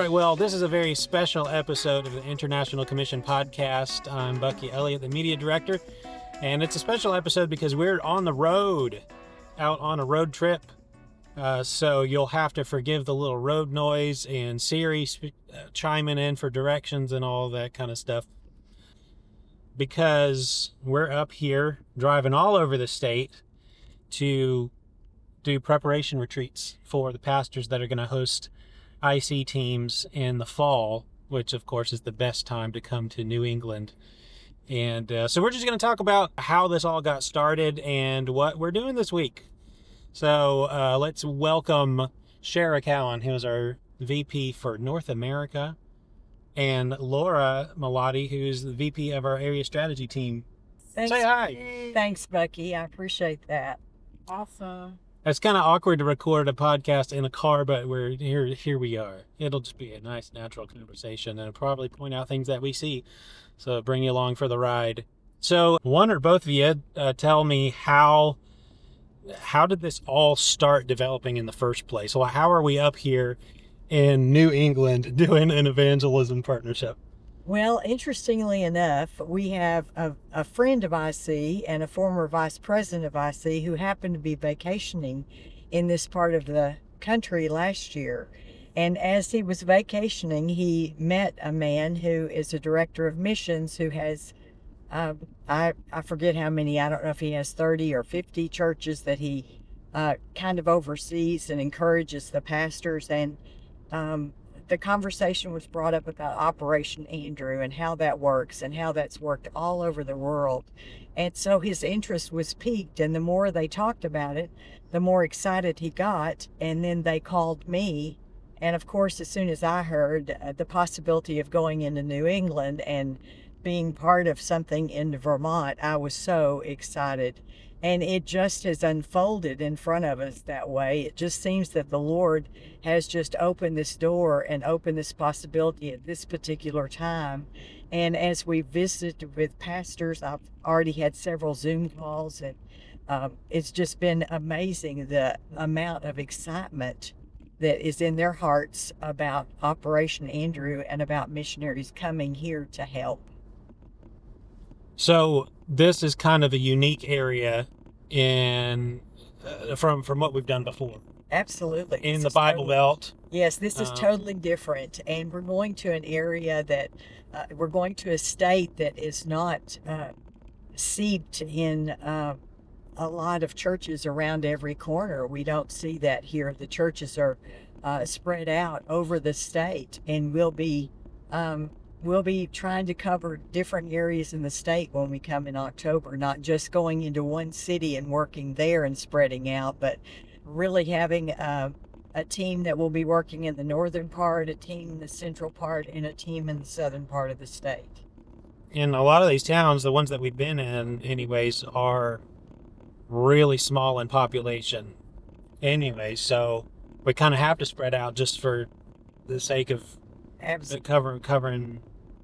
right, well, this is a very special episode of the International Commission Podcast. I'm Bucky Elliott, the media director, and it's a special episode because we're on the road, out on a road trip. So you'll have to forgive the little road noise and Siri chiming in for directions and all that kind of stuff. Because we're up here driving all over the state to do preparation retreats for the pastors that are going to host IC teams in the fall, which of course is the best time to come to New England. And so we're just going to talk about how this all got started and what we're doing this week. So let's welcome Shara Cowan, who is our VP for North America, and Laura Malati, who's the VP of our area strategy team. Thanks. Say hi. Thanks, Bucky. I appreciate that. Awesome. It's kind of awkward to record a podcast in a car, but we're here we are. It'll just be a nice, natural conversation, and I'll probably point out things that we see. So bring you along for the ride. So one or both of you tell me how did this all start developing in the first place? Well, how are we up here in New England doing an evangelism partnership? Well, interestingly enough, we have a friend of IC and a former vice president of IC who happened to be vacationing in this part of the country last year. And as he was vacationing, he met a man who is a director of missions who has, I forget how many, I don't know if he has 30 or 50 churches that he kind of oversees and encourages the pastors. And the conversation was brought up about Operation Andrew and how that works and how that's worked all over the world. And so his interest was piqued, and the more they talked about it, the more excited he got. And then they called me. And of course, as soon as I heard the possibility of going into New England and being part of something in Vermont, I was so excited. And it just has unfolded in front of us that way. It just seems that the Lord has just opened this door and opened this possibility at this particular time. And as we visited with pastors, I've already had several Zoom calls, and it's just been amazing the amount of excitement that is in their hearts about Operation Andrew and about missionaries coming here to help. So this is kind of a unique area in from what we've done before. Absolutely. In the Bible Belt. Yes, this is totally different. And we're going to an area that, we're going to a state that is not steeped in a lot of churches around every corner. We don't see that here. The churches are spread out over the state, and we'll be trying to cover different areas in the state when we come in October, not just going into one city and working there and spreading out, but really having a team that will be working in the northern part, a team in the central part, and a team in the southern part of the state. In a lot of these towns, the ones that we've been in anyways, are really small in population anyway, so we kind of have to spread out just for the sake of covering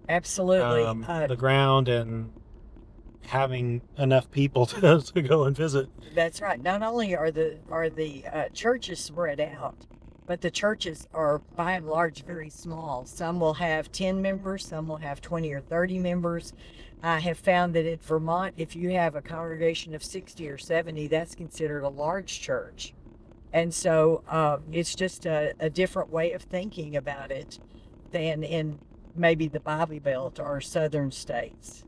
Absolutely. the ground and having enough people to go and visit. That's right. Not only are the churches spread out, but the churches are by and large very small. Some will have 10 members, some will have 20 or 30 members. I have found that in Vermont, if you have a congregation of 60 or 70, that's considered a large church. And so it's just a different way of thinking about it than in maybe the Bible Belt or southern states.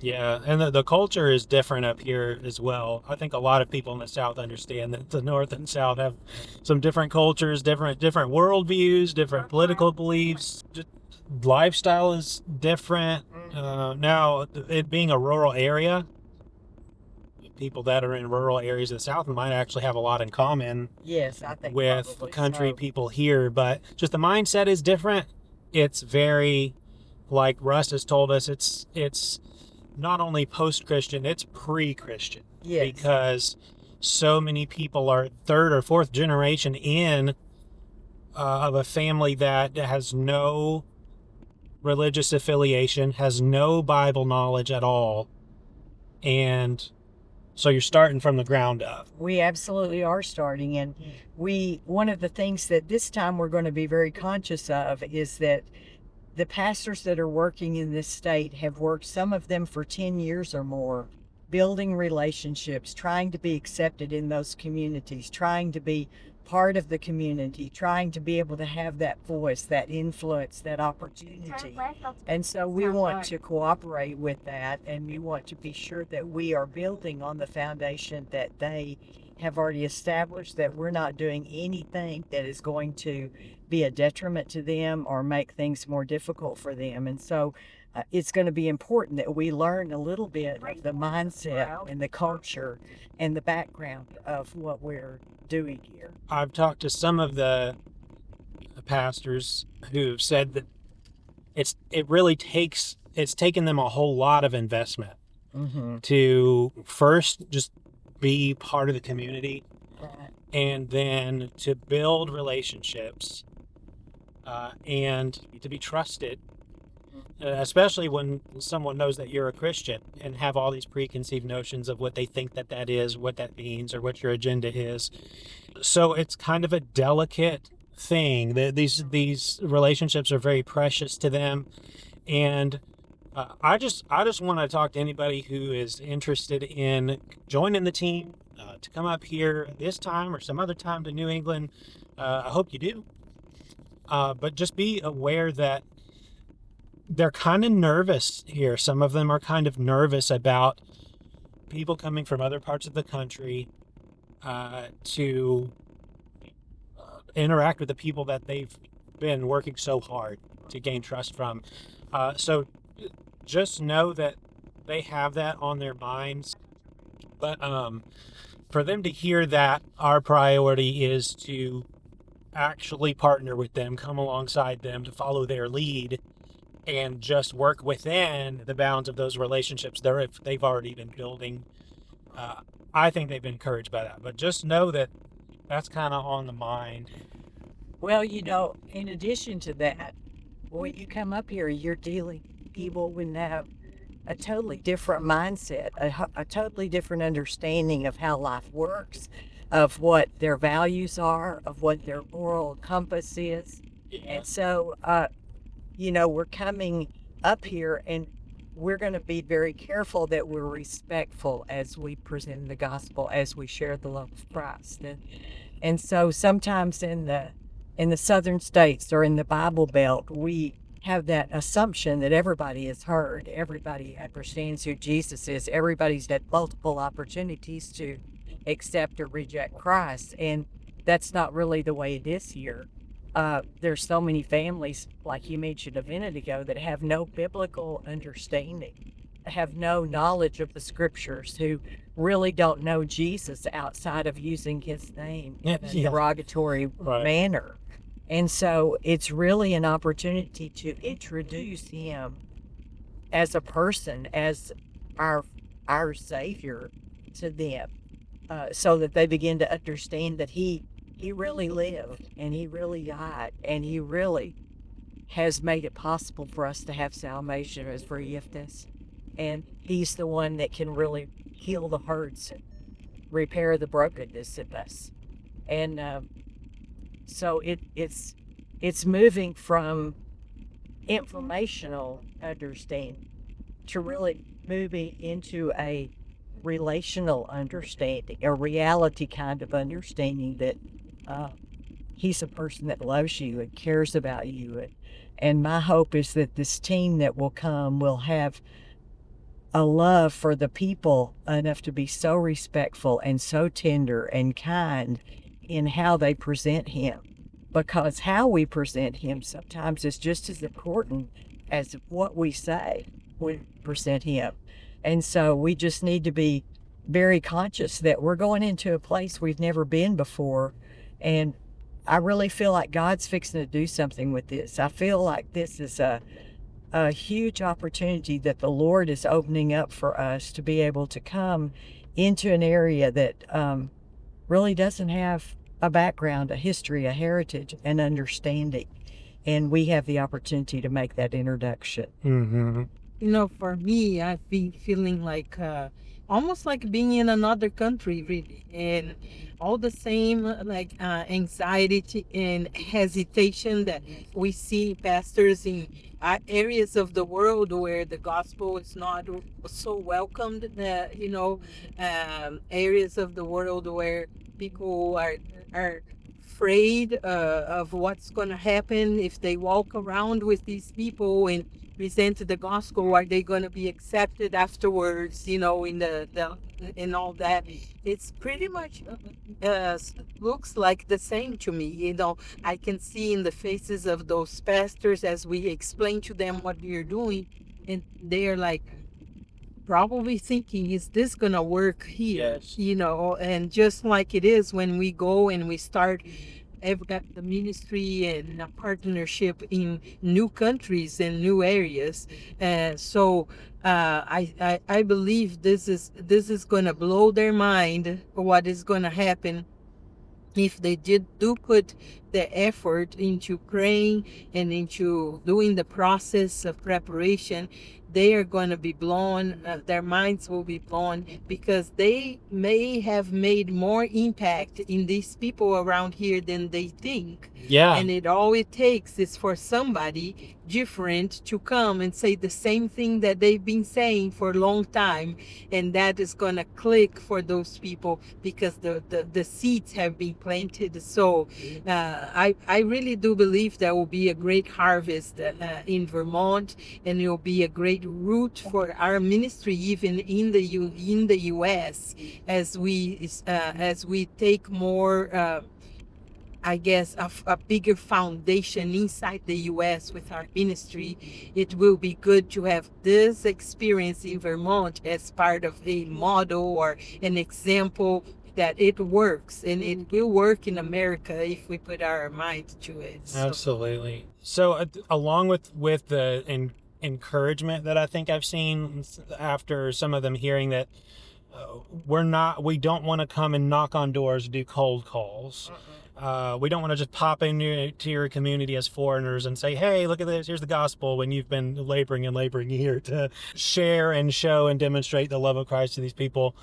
Yeah, and the culture is different up here as well. I think a lot of people in the South understand that the North and South have some different cultures, different worldviews, different political beliefs. Just lifestyle is different. Now, it being a rural area, people that are in rural areas of the South might actually have a lot in common. Yes, I think with country so. people here, but just the mindset is different. It's very, like Russ has told us, it's not only post-Christian, it's pre-Christian. Yes. Because so many people are third or fourth generation in of a family that has no religious affiliation, has no Bible knowledge at all, and So you're starting from the ground up. We absolutely are starting. And one of the things that this time we're going to be very conscious of is that the pastors that are working in this state have worked, some of them for 10 years or more, building relationships, trying to be accepted in those communities, trying to be part of the community, trying to be able to have that voice, that influence, that opportunity. And so we want to cooperate with that, and we want to be sure that we are building on the foundation that they have already established, that we're not doing anything that is going to be a detriment to them or make things more difficult for them. And so it's going to be important that we learn a little bit of the mindset and the culture and the background of what we're doing here. I've talked to some of the pastors who've said that it's taken them a whole lot of investment to first just be part of the community, and then to build relationships and to be trusted, especially when someone knows that you're a Christian and have all these preconceived notions of what they think that is, what that means, or what your agenda is. So it's kind of a delicate thing. These relationships are very precious to them, and I just want to talk to anybody who is interested in joining the team to come up here this time or some other time to New England. I hope you do. But just be aware that they're kind of nervous here. Some of them are kind of nervous about people coming from other parts of the country to interact with the people that they've been working so hard to gain trust from. So just know that they have that on their minds. But for them to hear that our priority is to actually partner with them, come alongside them, to follow their lead, and just work within the bounds of those relationships they've already been building. I think they've been encouraged by that. But just know that that's kind of on the mind. Well, in addition to that, when you come up here, you're dealing with people with have a totally different mindset, a totally different understanding of how life works, of what their values are, of what their moral compass is. And so, we're coming up here, and we're going to be very careful that we're respectful as we present the gospel, as we share the love of Christ. And so sometimes in the southern states or in the Bible Belt, we have that assumption that everybody has heard, everybody understands who Jesus is, everybody's had multiple opportunities to accept or reject Christ, and that's not really the way it is here. There's so many families, like you mentioned a minute ago, that have no biblical understanding, have no knowledge of the scriptures, who really don't know Jesus outside of using his name in a derogatory manner. And so it's really an opportunity to introduce him as a person, as our Savior to them, so that they begin to understand that he really lived, and he really died, and he really has made it possible for us to have salvation as forgiveness. And he's the one that can really heal the hurts and repair the brokenness in us. And so it's moving from informational understanding to really moving into a relational understanding, a reality kind of understanding that he's a person that loves you and cares about you. And my hope is that this team that will come will have a love for the people enough to be so respectful and so tender and kind in how they present him, because how we present him sometimes is just as important as what we say when we present him. And so we just need to be very conscious that we're going into a place we've never been before. And I really feel like God's fixing to do something with this. I feel like this is a huge opportunity that the Lord is opening up for us to be able to come into an area that really doesn't have a background, a history, a heritage, an understanding. And we have the opportunity to make that introduction. Mm-hmm. For me, I've been feeling like almost like being in another country, really, and all the same anxiety and hesitation that we see pastors in areas of the world where the gospel is not so welcomed. Areas of the world where people are afraid of what's going to happen if they walk around with these people and present the gospel. Are they going to be accepted afterwards, in the and all that? It's pretty much looks like the same to me. I can see in the faces of those pastors as we explain to them what we are doing, and they're like probably thinking, is this gonna work here? Yes. And just like it is when we go and we start the ministry and a partnership in new countries and new areas. I believe this is going to blow their mind, what is going to happen if they do put the effort into praying and into doing the process of preparation. They are going to be blown, their minds will be blown, because they may have made more impact in these people around here than they think. Yeah. And all it takes is for somebody different to come and say the same thing that they've been saying for a long time, and that is going to click for those people because the seeds have been planted. So I really do believe there will be a great harvest in Vermont, and it will be a great root for our ministry, even in the U.S. as we take more. I guess a bigger foundation inside the U.S. with our ministry. It will be good to have this experience in Vermont as part of a model or an example that it works, and it will work in America if we put our mind to it. Absolutely. So along with the encouragement that I think I've seen after some of them hearing that we don't want to come and knock on doors, do cold calls. We don't want to just pop into your community as foreigners and say, hey, look at this, here's the gospel, when you've been laboring here to share and show and demonstrate the love of Christ to these people.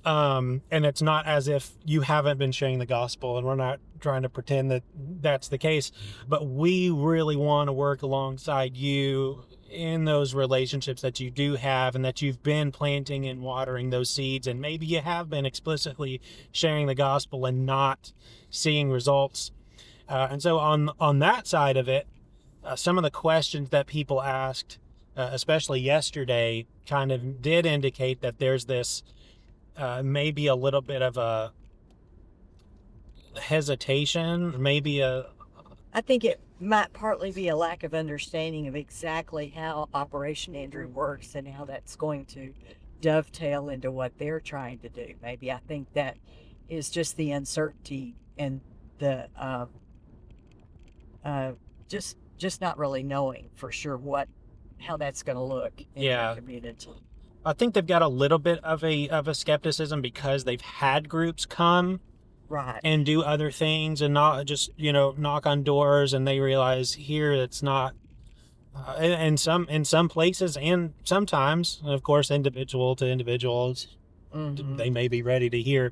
And it's not as if you haven't been sharing the gospel, and we're not trying to pretend that that's the case, but we really want to work alongside you in those relationships that you do have, and that you've been planting and watering those seeds, and maybe you have been explicitly sharing the gospel and not seeing results. And so on that side of it, some of the questions that people asked, especially yesterday, kind of did indicate that there's this maybe a little bit of a hesitation, I think it might partly be a lack of understanding of exactly how Operation Andrew works and how that's going to dovetail into what they're trying to do. Maybe I think that is just the uncertainty and the just not really knowing for sure how that's going to look in their community. I think they've got a little bit of a skepticism because they've had groups come right and do other things and not just knock on doors, and they realize here it's not. In some places, and sometimes, of course, individual to individuals, they may be ready to hear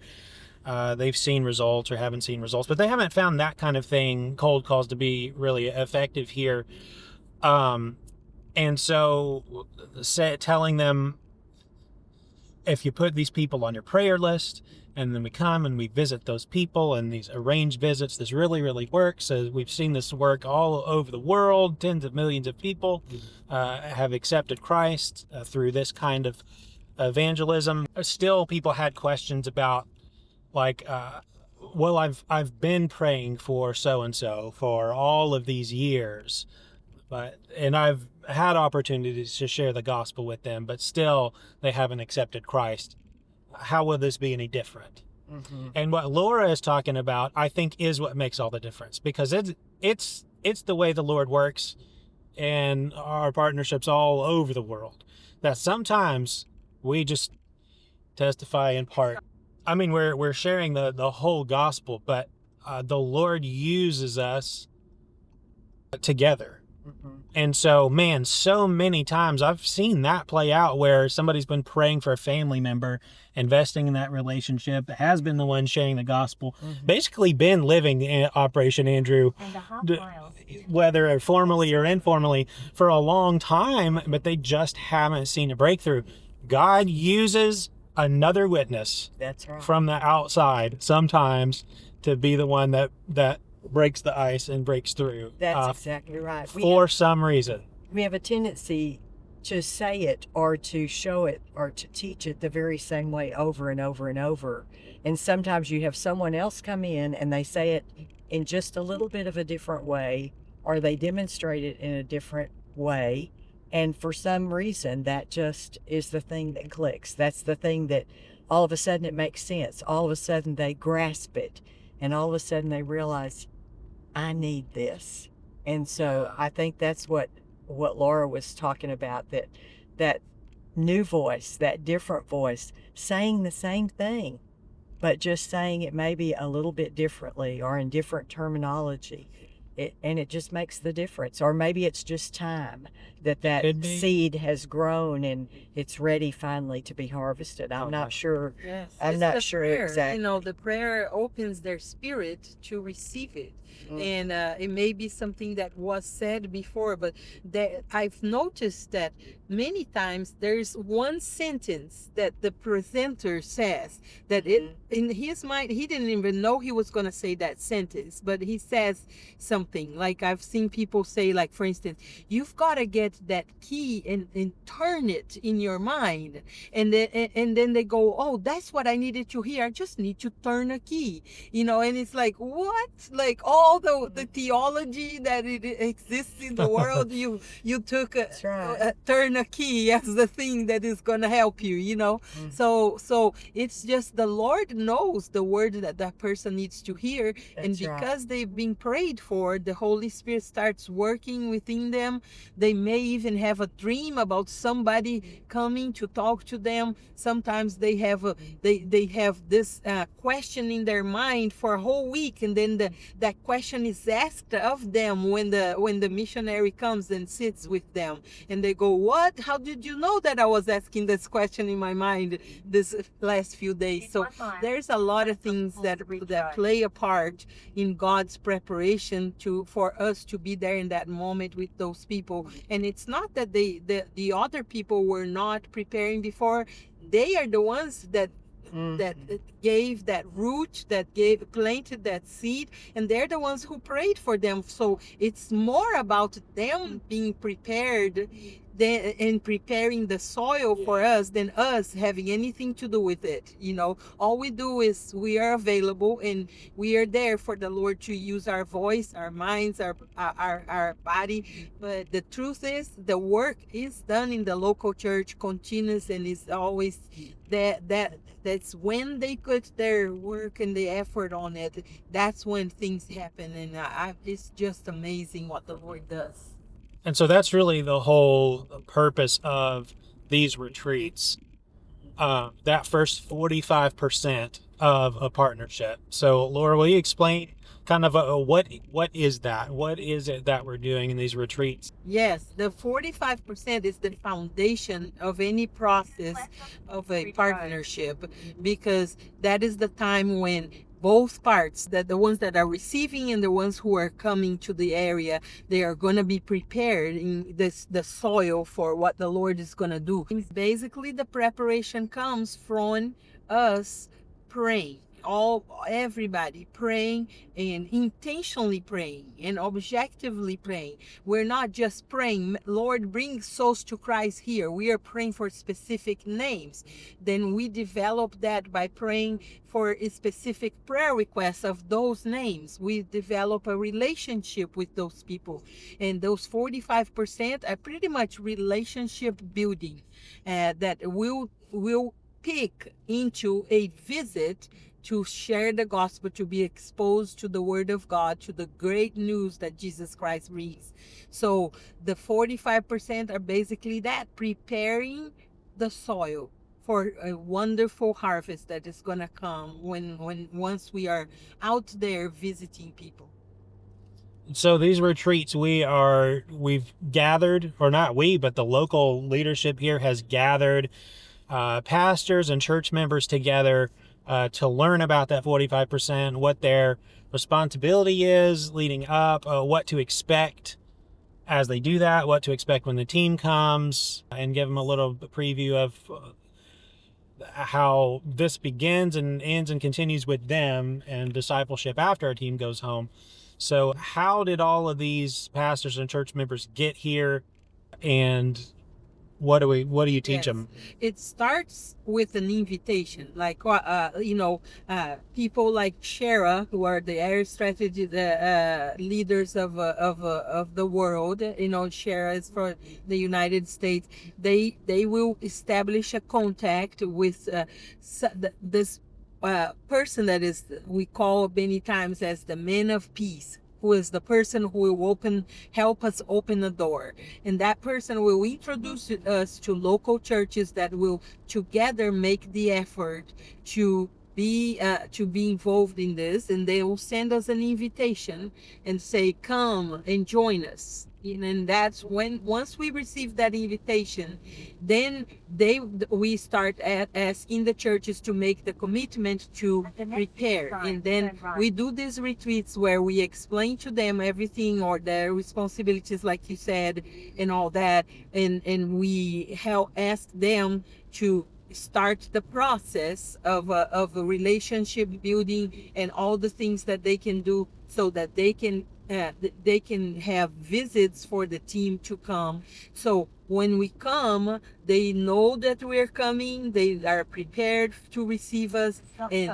they've seen results or haven't seen results, but they haven't found that kind of thing, cold calls, to be really effective here. And so telling them, if you put these people on your prayer list, and then we come and we visit those people, and these arranged visits, this really, really works. We've seen this work all over the world. Tens of millions of people have accepted Christ through this kind of evangelism. Still, people had questions about, like, well, I've been praying for so-and-so for all of these years, and I've had opportunities to share the gospel with them, but still they haven't accepted Christ. How will this be any different? And what Laura is talking about, I think, is what makes all the difference, because it's the way the Lord works in our partnerships all over the world, that sometimes we just testify in part. I mean, we're sharing the whole gospel, but the Lord uses us together. And so, man, so many times I've seen that play out where somebody's been praying for a family member, investing in that relationship, has been the one sharing the gospel, basically been living in Operation Andrew, whether formally or informally, for a long time, but they just haven't seen a breakthrough. God uses another witness That's right. from the outside sometimes to be the one that breaks the ice and breaks through. That's exactly right. For some reason. We have a tendency to say it or to show it or to teach it the very same way over and over and over. And sometimes you have someone else come in and they say it in just a little bit of a different way, or they demonstrate it in a different way. And for some reason, that just is the thing that clicks. That's the thing that all of a sudden it makes sense. All of a sudden they grasp it. And all of a sudden they realize, I need this. And so I think that's what Laura was talking about, that new voice, that different voice, saying the same thing, but just saying it maybe a little bit differently or in different terminology. And it just makes the difference. Or maybe it's just time that seed has grown and it's ready finally to be harvested. I'm not sure. Yes, I'm not sure exactly. You know, the prayer opens their spirit to receive it. And it may be something that was said before, but I've noticed that many times there's one sentence that the presenter says that in his mind, he didn't even know he was going to say that sentence, but he says something like, I've seen people say, like, for instance, you've got to get that key and turn it in your mind. And then they go, oh, that's what I needed to hear. I just need to turn a key, you know, and it's like, what? Like all the theology that it exists in the world, you took turn a key as the thing that is going to help you, you know. So it's just the Lord knows the word that person needs to hear. And because they've been prayed for, the Holy Spirit starts working within them. They may even have a dream about somebody coming to talk to them. Sometimes they have this question in their mind for a whole week, and then that question is asked of them when the missionary comes and sits with them, and they go, what? How did you know that I was asking this question in my mind this last few days? So there's a lot of things that play a part in God's preparation for us to be there in that moment with those people. And it's not that the other people were not preparing before. They are the ones that gave that root, planted that seed, and they're the ones who prayed for them. So it's more about them being prepared and preparing the soil for us than us having anything to do with it. You know, all we do is we are available and we are there for the Lord to use our voice, our minds, our body. But the truth is, the work is done in the local church, continuous, and is always that's when they put their work and the effort on it. That's when things happen, and it's just amazing what the Lord does. And so that's really the whole purpose of these retreats. That first 45% of a partnership. So, Laura, will you explain kind of what is that? What is it that we're doing in these retreats? Yes, the 45% is the foundation of any process of a partnership, because that is the time when both parts, that the ones that are receiving and the ones who are coming to the area, they are going to be prepared in the soil for what the Lord is going to do. Basically, the preparation comes from us praying. Everybody praying and intentionally praying and objectively praying. We're not just praying, Lord, bring souls to Christ here. We are praying for specific names. Then we develop that by praying for a specific prayer requests of those names. We develop a relationship with those people. And those 45% are pretty much relationship building that will pick into a visit to share the gospel, to be exposed to the word of God, to the great news that Jesus Christ brings. So the 45% are basically that, preparing the soil for a wonderful harvest that is going to come once we are out there visiting people. So these retreats we've gathered, or not we, but the local leadership here has gathered pastors and church members together to learn about that 45%, what their responsibility is leading up, what to expect as they do that, what to expect when the team comes, and give them a little preview of how this begins and ends and continues with them and discipleship after our team goes home. So how did all of these pastors and church members get here, and what do you teach them? It starts with an invitation, like people like Shara, who are the air strategy leaders of the world. Shara is for the United States. They will establish a contact with this person that is we call many times as the man of peace, who is the person who will help us open the door. And that person will introduce us to local churches that will together make the effort to be involved in this, and they will send us an invitation and say, come and join us. And that's when, once we receive that invitation, then we start asking the churches to make the commitment to prepare. And then we do these retreats where we explain to them everything, or their responsibilities, like you said, and all that. And we ask them to start the process of a relationship building and all the things that they can do so that they can have visits for the team to come. So when we come, they know that we're coming, they are prepared to receive us. And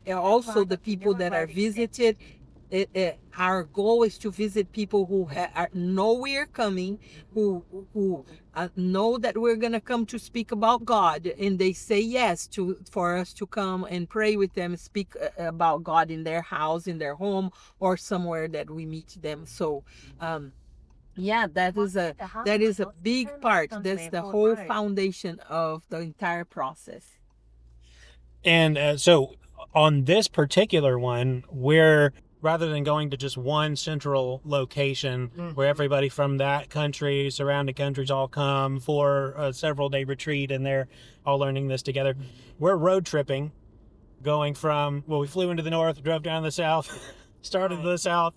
also the people that are visited, our goal is to visit people who know we're coming, who know that we're going to come to speak about God, and they say yes for us to come and pray with them, speak about God in their house, in their home, or somewhere that we meet them. So that is a big part. That's the whole foundation of the entire process. And so on this particular one, we're, rather than going to just one central location where everybody from that country, surrounding countries all come for a several day retreat and they're all learning this together, we're road tripping, going from, we flew into the north, drove down to the south, started to the south.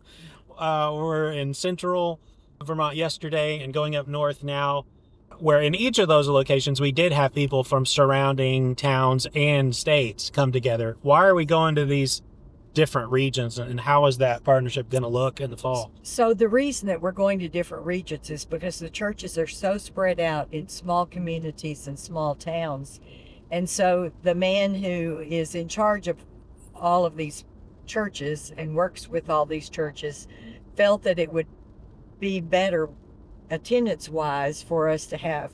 We're in central Vermont yesterday and going up north now, where in each of those locations we did have people from surrounding towns and states come together. Why are we going to these different regions, and how is that partnership going to look in the fall? So the reason that we're going to different regions is because the churches are so spread out in small communities and small towns. And so the man who is in charge of all of these churches and works with all these churches felt that it would be better attendance wise for us to have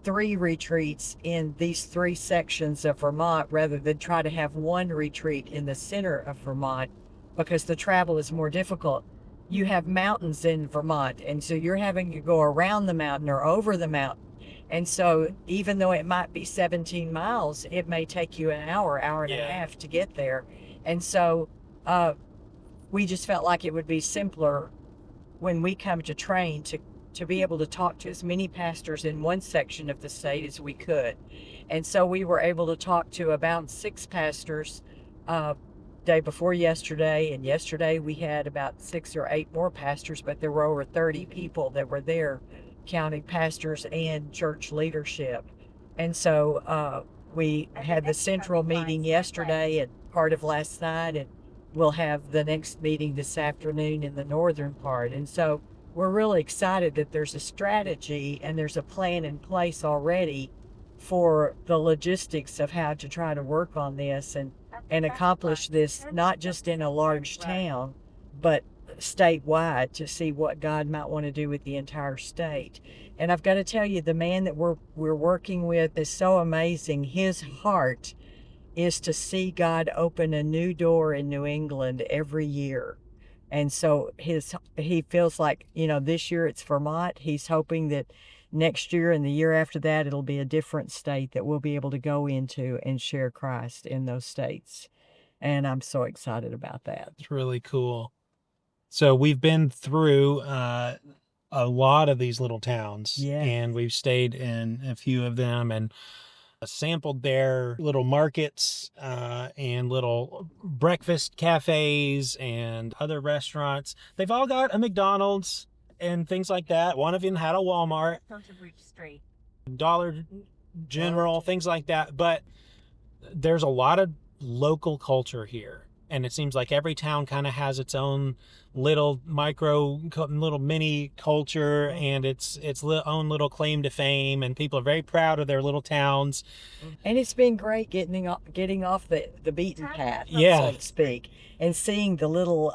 3 retreats in these 3 sections of Vermont rather than try to have one retreat in the center of Vermont, because the travel is more difficult. You have mountains in Vermont, and so you're having to go around the mountain or over the mountain. And so even though it might be 17 miles, it may take you an hour and a half to get there. And so we just felt like it would be simpler when we come to train to be able to talk to as many pastors in one section of the state as we could. And so we were able to talk to about 6 pastors day before yesterday, and yesterday we had about 6 or 8 more pastors, but there were over 30 people that were there, counting pastors and church leadership. And so we had the central meeting yesterday and part of last night, and we'll have the next meeting this afternoon in the northern part. And so we're really excited that there's a strategy and there's a plan in place already for the logistics of how to try to work on this and accomplish this, not just in a large town, but statewide, to see what God might want to do with the entire state. And I've got to tell you, the man that we're working with is so amazing. His heart is to see God open a new door in New England every year. And so he feels like, this year it's Vermont. He's hoping that next year and the year after that, it'll be a different state that we'll be able to go into and share Christ in those states. And I'm so excited about that. It's really cool. So we've been through a lot of these little towns, Yes. and we've stayed in a few of them and sampled their little markets and little breakfast cafes and other restaurants. They've all got a McDonald's and things like that. One of them had a Walmart, Dollar General, things like that. But there's a lot of local culture here, and it seems like every town kind of has its own little little mini culture and its own little claim to fame, and people are very proud of their little towns. And it's been great getting off the beaten path, Yeah. so to speak, and seeing the little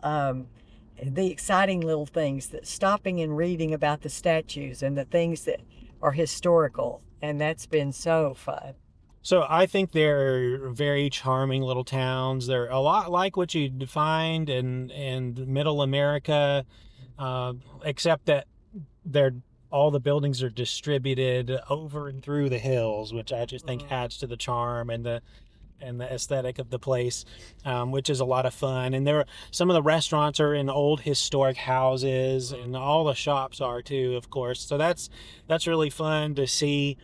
the exciting little things, that stopping and reading about the statues and the things that are historical, and that's been so fun. So I think they're very charming little towns. They're a lot like what you'd find in Middle America, except that all the buildings are distributed over and through the hills, which I just think adds to the charm and the aesthetic of the place, which is a lot of fun. And some of the restaurants are in old historic houses, and all the shops are too, of course. So that's really fun to see.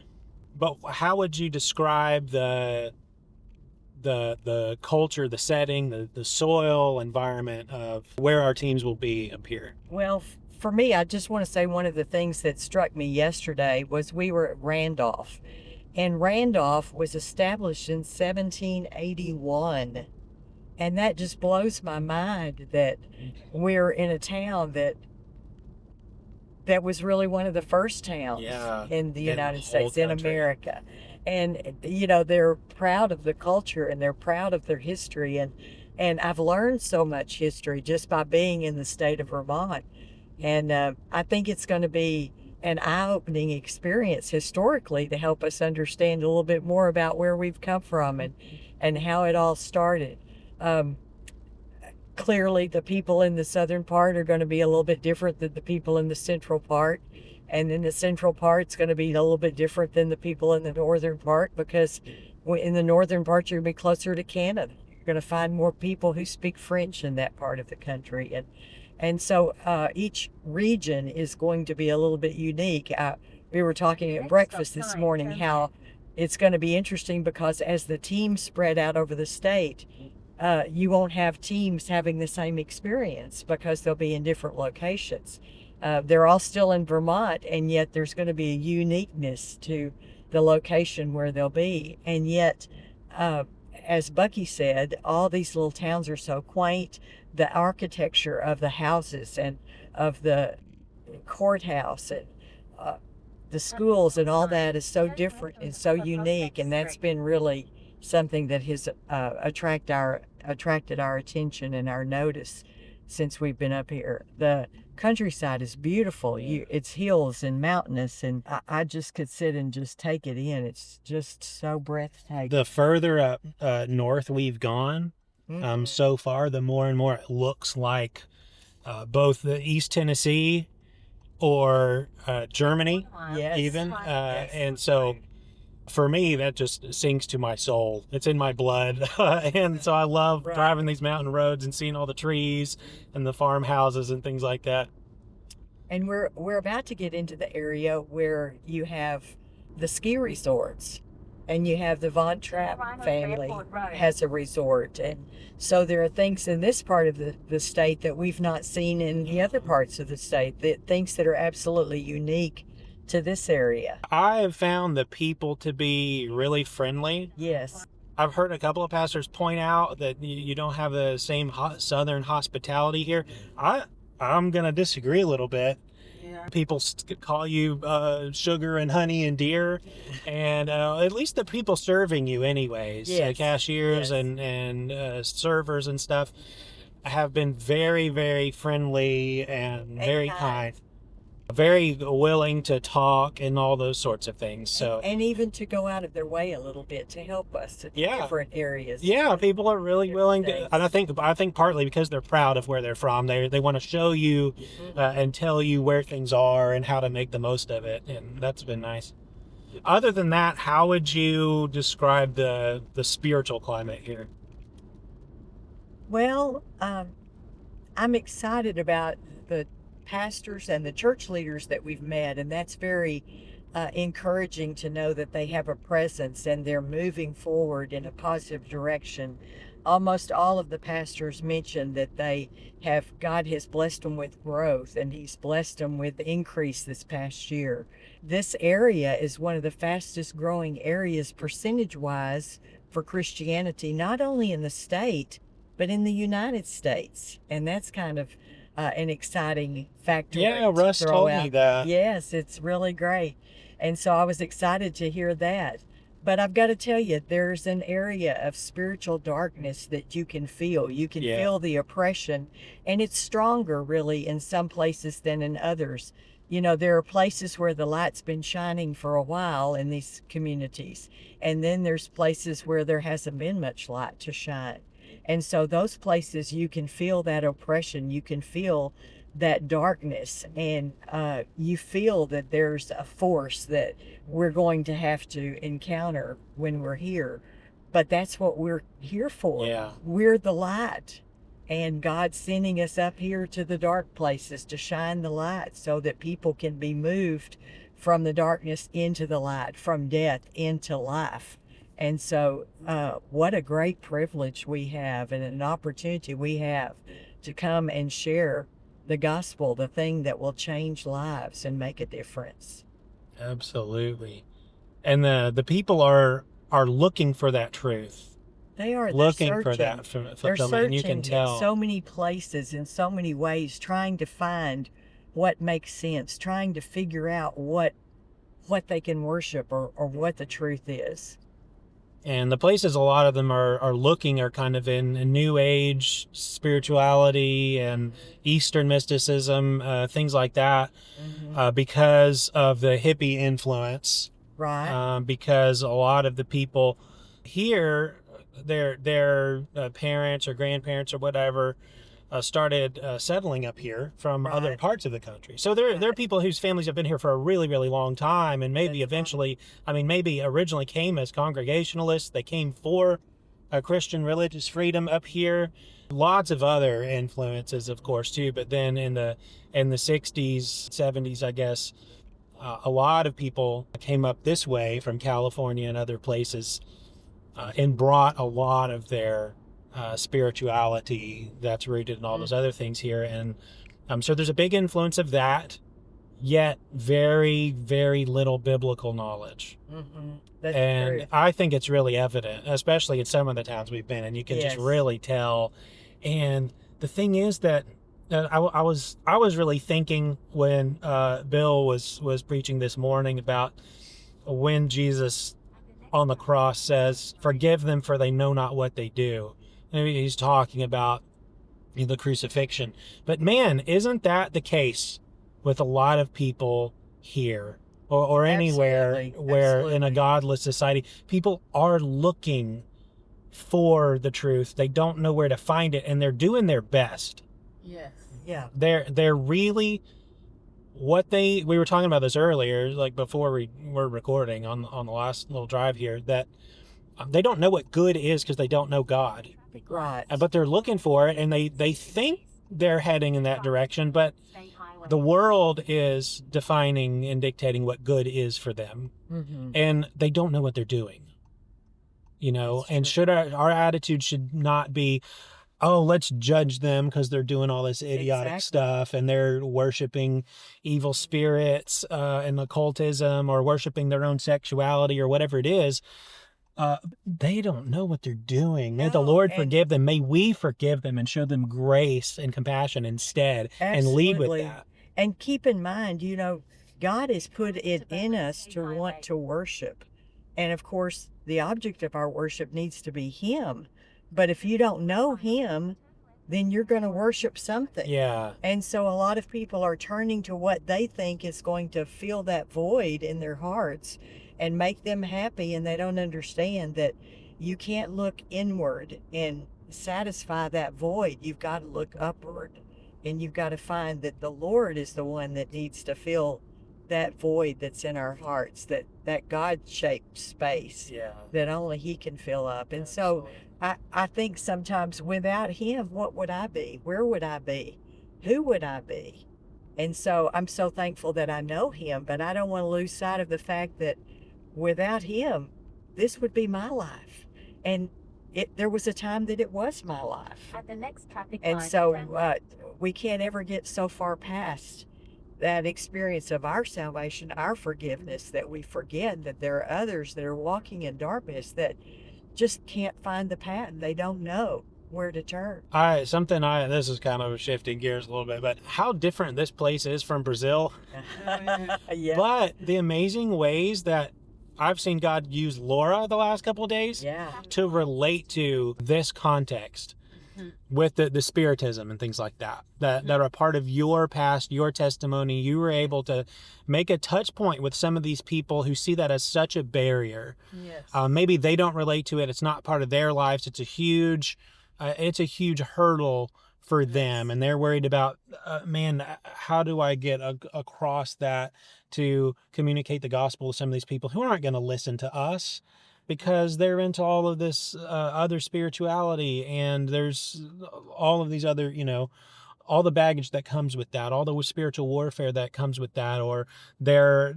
But how would you describe the culture, the setting, the soil environment of where our teams will be up here? Well, for me, I just want to say one of the things that struck me yesterday was we were at Randolph, and Randolph was established in 1781, and that just blows my mind that we're in a town that was really one of the first towns in the United States, in America. And, you know, they're proud of the culture and they're proud of their history. And I've learned so much history just by being in the state of Vermont. And I think it's going to be an eye-opening experience historically to help us understand a little bit more about where we've come from and how it all started. Clearly, the people in the southern part are going to be a little bit different than the people in the central part. And then the central part's going to be a little bit different than the people in the northern part, because in the northern part, you're going to be closer to Canada. You're going to find more people who speak French in that part of the country. And so each region is going to be a little bit unique. We were talking at breakfast this morning how it's going to be interesting, because as the teams spread out over the state, you won't have teams having the same experience because they'll be in different locations. They're all still in Vermont, and yet there's going to be a uniqueness to the location where they'll be. And yet, as Bucky said, all these little towns are so quaint. The architecture of the houses and of the courthouse and the schools and all that is so different and so unique, and that's been really something that has attracted our attention and our notice since we've been up here. The countryside is beautiful. It's hills and mountainous, and I just could sit and just take it in. It's just so breathtaking. The further up north we've gone so far, the more and more it looks like both the East Tennessee or Germany, even. And so for me, that just sings to my soul. It's in my blood. And so I love driving these mountain roads and seeing all the trees and the farmhouses and things like that. And we're about to get into the area where you have the ski resorts, and you have the Von Trapp family has a resort. And so there are things in this part of the state that we've not seen in the other parts of the state, things that are absolutely unique to this area. I have found the people to be really friendly. Yes. I've heard a couple of pastors point out that you don't have the same southern hospitality here. I'm going to disagree a little bit. Yeah. People call you sugar and honey and deer, and at least the people serving you anyways, cashiers and servers and stuff, have been very, very friendly and very kind. Very willing to talk and all those sorts of things. So and even to go out of their way a little bit to help us in different areas. Yeah, people are really willing to, and I think partly because they're proud of where they're from. They want to show you and tell you where things are and how to make the most of it, and that's been nice. Other than that, how would you describe the spiritual climate here? Well, I'm excited about the pastors and the church leaders that we've met, and that's very encouraging to know that they have a presence and they're moving forward in a positive direction. Almost all of the pastors mentioned that God has blessed them with growth, and He's blessed them with increase this past year. This area is one of the fastest growing areas percentage wise for Christianity, not only in the state, but in the United States. And that's kind of an exciting factor Yeah, to Russ throw told out. me that. Yes, it's really great. And so I was excited to hear that. But I've got to tell you, there's an area of spiritual darkness that you can feel. You can Yeah. feel the oppression, and it's stronger really in some places than in others. You know, there are places where the light's been shining for a while in these communities, and then there's places where there hasn't been much light to shine. And so those places, you can feel that oppression, you can feel that darkness, and you feel that there's a force that we're going to have to encounter when we're here. But that's what we're here for. Yeah. We're the light. And God's sending us up here to the dark places to shine the light so that people can be moved from the darkness into the light, from death into life. And so, what a great privilege we have and an opportunity we have to come and share the gospel, the thing that will change lives and make a difference. Absolutely. And the people are looking for that truth. They are Looking for that They're fulfillment, and you can searching in tell. so many places, in so many ways, trying to find what makes sense, trying to figure out what they can worship or what the truth is. And the places a lot of them are looking are kind of in New Age spirituality and Eastern mysticism, things like that, because of the hippie influence. Right. Because a lot of the people here, their parents or grandparents or whatever, started settling up here from other Right. parts of the country. So there are people whose families have been here for a really, really long time, and maybe That's eventually, I mean, maybe originally came as Congregationalists. They came for a Christian religious freedom up here. Lots of other influences, of course, too. But then in the 60s, 70s, I guess, a lot of people came up this way from California and other places, and brought a lot of their spirituality that's rooted in all those other things here. And so there's a big influence of that, yet very, very little biblical knowledge. That's And true. I think it's really evident, especially in some of the towns we've been in. You can just Yes. really tell. And the thing is that I was really thinking when Bill was preaching this morning about when Jesus on the cross says, "Forgive them, for they know not what they do." And he's talking about the crucifixion. But man, isn't that the case with a lot of people here or anywhere Absolutely. where in a Absolutely. godless society, people are looking for the truth. They don't know where to find it, and they're doing their best. Yes. Yeah. They're really we were talking about this earlier, like before we were recording on the last little drive here, that they don't know what good is because they don't know God. Right. But they're looking for it, and they think they're heading in that direction, but the world is defining and dictating what good is for them, and they don't know what they're doing. That's And true. should our attitude should not be, oh, let's judge them because they're doing all this idiotic Exactly. stuff and they're worshiping evil spirits and occultism, or worshiping their own sexuality or whatever it is. They don't know what they're doing. May the No, Lord and forgive them. May we forgive them and show them grace and compassion instead, and lead with absolutely. that. And keep in mind, God has put it in us to want to worship. And of course, the object of our worship needs to be Him. But if you don't know Him, then you're going to worship something. Yeah. And so a lot of people are turning to what they think is going to fill that void in their hearts and make them happy. And they don't understand that you can't look inward and satisfy that void. You've got to look upward, and you've got to find that the Lord is the one that needs to fill that void that's in our hearts, that God-shaped space Yeah. that only He can fill up. And so I think sometimes without him, what would I be? Where would I be? Who would I be? And so I'm so thankful that I know him, but I don't want to lose sight of the fact that without him, this would be my life. And there was a time that it was my life. At the next traffic And light, so turn we can't ever get so far past that experience of our salvation, our forgiveness, that we forget that there are others that are walking in darkness that just can't find the path. They don't know where to turn. This is kind of shifting gears a little bit, but how different this place is from Brazil. Yeah. But the amazing ways that I've seen God use Laura the last couple of days Yeah. to relate to this context with the spiritism and things like that are a part of your past, your testimony. You were able to make a touch point with some of these people who see that as such a barrier. Yes. Maybe they don't relate to it. It's not part of their lives. It's a huge hurdle for them, and they're worried about, man, how do I get across that to communicate the gospel to some of these people who aren't going to listen to us because they're into all of this other spirituality, and there's all of these other, all the baggage that comes with that, all the spiritual warfare that comes with that, or their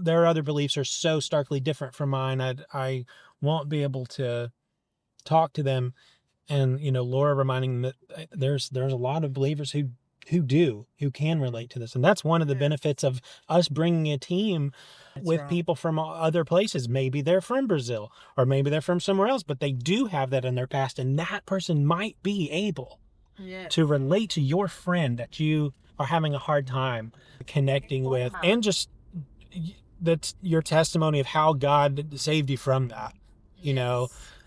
other beliefs are so starkly different from mine. I won't be able to talk to them. And, Laura reminding them that there's a lot of believers who can relate to this. And that's one of the benefits of us bringing a team with people from other places. Maybe they're from Brazil, or maybe they're from somewhere else, but they do have that in their past. And that person might be able to relate to your friend that you are having a hard time connecting with. And just that's your testimony of how God saved you from that.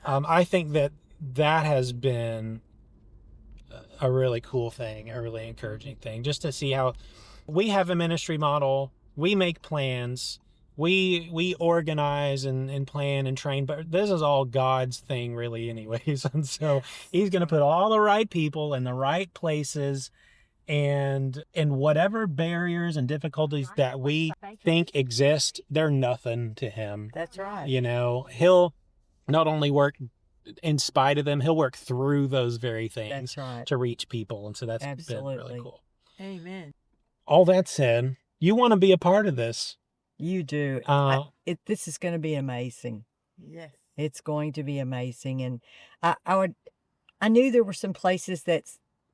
I think that has been a really cool thing, a really encouraging thing, just to see how we have a ministry model, we make plans, we organize and plan and train, but this is all God's thing really anyways. And so he's going to put all the right people in the right places, and whatever barriers and difficulties that we think exist, they're nothing to him. That's right. He'll not only work in spite of them, he'll work through those very things to reach people. And so that's been really cool. Amen. All that said, you want to be a part of this. You do. This is going to be amazing. Yes. It's going to be amazing. And I knew there were some places that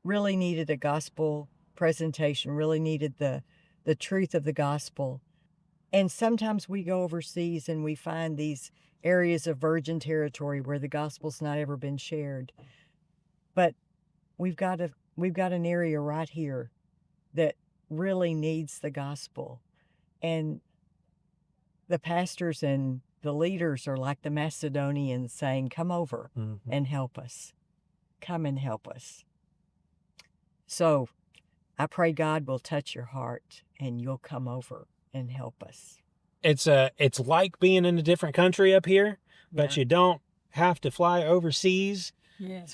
really needed a gospel presentation, really needed the truth of the gospel. And sometimes we go overseas and we find these areas of virgin territory where the gospel's not ever been shared. But we've got an area right here that really needs the gospel. And the pastors and the leaders are like the Macedonians saying, come over and help us. Come and help us. So I pray God will touch your heart and you'll come over and help us. It's like being in a different country up here, but you don't have to fly overseas. Yes.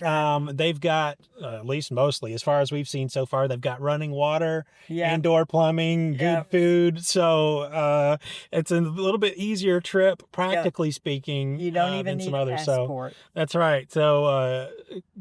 They've got, at least mostly, as far as we've seen so far, they've got running water, indoor plumbing, good food. So it's a little bit easier trip, practically speaking. You don't even need a passport. So that's right. So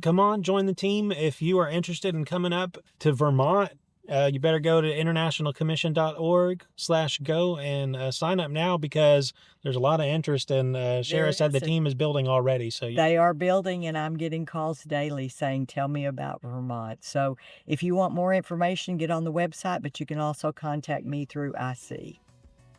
come on, join the team. If you are interested in coming up to Vermont, you better go to internationalcommission.org/go and sign up now, because there's a lot of interest, and Shara said the team is building already. So they are building, and I'm getting calls daily saying, tell me about Vermont. So if you want more information, get on the website, but you can also contact me through IC.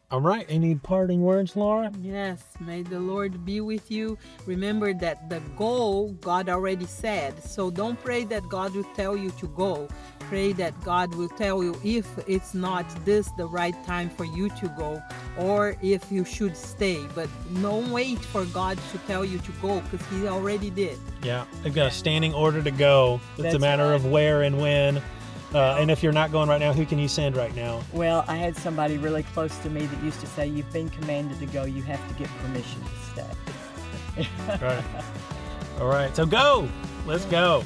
All right. Any parting words, Laura? Yes. May the Lord be with you. Remember that the goal, God already said. So don't pray that God will tell you to go. Pray that God will tell you if it's not this the right time for you to go, or if you should stay. But don't wait for God to tell you to go, because he already did. Yeah. They've got a standing order to go. It's a matter of where and when. And if you're not going right now, who can you send right now? Well, I had somebody really close to me that used to say, you've been commanded to go. You have to get permission to stay. Right. All right. So go. Let's go.